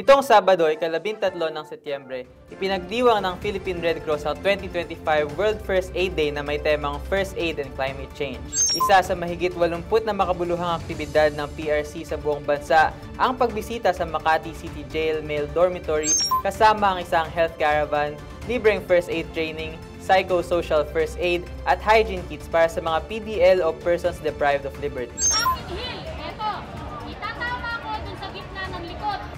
Nitong Sabado, ika-13 ng Setyembre, ipinagdiwang ng Philippine Red Cross ang 2025 World First Aid Day na may temang First Aid and Climate Change. Isa sa mahigit 80 na makabuluhang aktibidad ng PRC sa buong bansa ang pagbisita sa Makati City Jail Male Dormitory kasama ang isang health caravan, libreng first aid training, psychosocial first aid at hygiene kits para sa mga PDL o persons deprived of liberty.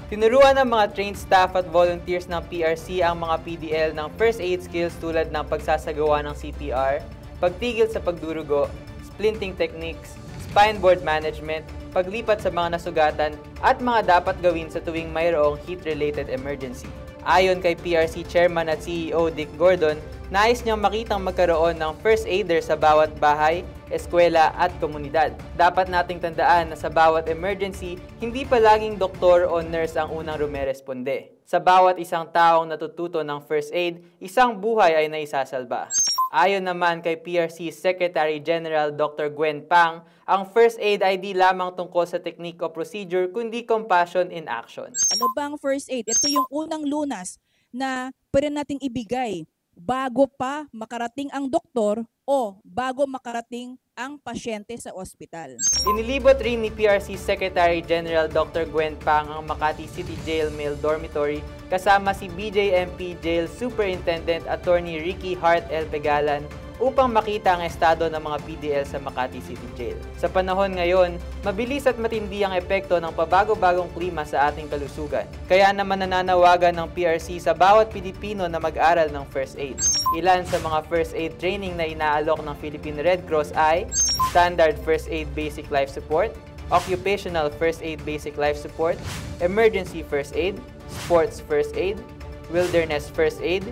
Tinuruan ng mga trained staff at volunteers ng PRC ang mga PDL ng first aid skills tulad ng pagsasagawa ng CPR, pagtigil sa pagdurugo, splinting techniques, spine board management, paglipat sa mga nasugatan, at mga dapat gawin sa tuwing mayroong heat-related emergency. Ayon kay PRC Chairman at CEO Dick Gordon, nais niyang makitang magkaroon ng first aider sa bawat bahay, eskwela at komunidad. Dapat nating tandaan na sa bawat emergency, hindi palaging doktor o nurse ang unang rumeresponde. Sa bawat isang taong natututo ng first aid, isang buhay ay naisasalba. Ayon naman kay PRC Secretary General Dr. Gwen Pang, ang first aid ay di lamang tungkol sa technique o procedure, kundi compassion in action. Ano bang first aid? Ito yung unang lunas na pwede nating ibigay bago pa makarating ang doktor o bago makarating ang pasyente sa ospital. Inilibot rin ni PRC Secretary General Dr. Gwen Pang ang Makati City Jail Male Dormitory kasama si BJMP Jail Superintendent Attorney Ricky Hart L. Pegalan upang makita ang estado ng mga PDL sa Makati City Jail. Sa panahon ngayon, mabilis at matindi ang epekto ng pabago-bagong klima sa ating kalusugan. Kaya naman nananawagan ng PRC sa bawat Pilipino na mag-aral ng first aid. Ilan sa mga first aid training na inaalok ng Philippine Red Cross ay Standard First Aid Basic Life Support, Occupational First Aid Basic Life Support, Emergency First Aid, Sports First Aid, Wilderness First Aid,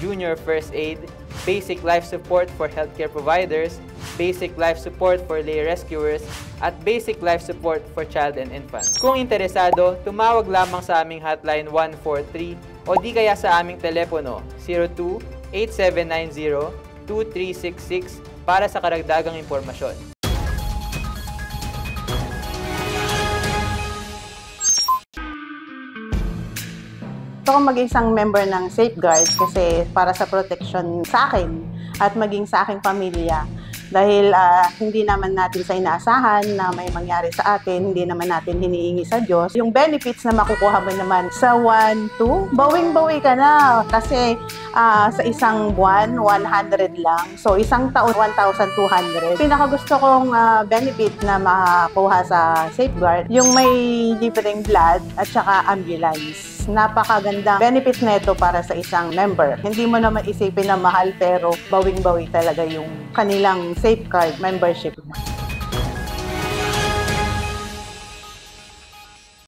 Junior First Aid, Basic Life Support for Healthcare Providers, Basic Life Support for Lay Rescuers, at Basic Life Support for Child and Infant. Kung interesado, tumawag lamang sa aming hotline 143 o di kaya sa aming telepono 02-8790-2366 para sa karagdagang impormasyon. Gusto ko maging isang member ng Safeguard kasi para sa protection sa akin at maging sa aking pamilya. Dahil hindi naman natin sa inaasahan na may mangyari sa atin, hindi naman natin hinihingi sa Diyos. Yung benefits na makukuha mo naman sa 1, 2, bawing-bawi ka na. Kasi sa isang buwan, 100 lang. So isang taon, 1,200. Pinakagusto kong benefit na makuha sa Safeguard, yung may libreng blood at saka ambulance. Napakagandang benefits na ito para sa isang member. Hindi mo naman isipin na mahal pero bawing-bawi talaga yung kanilang Safeguard membership.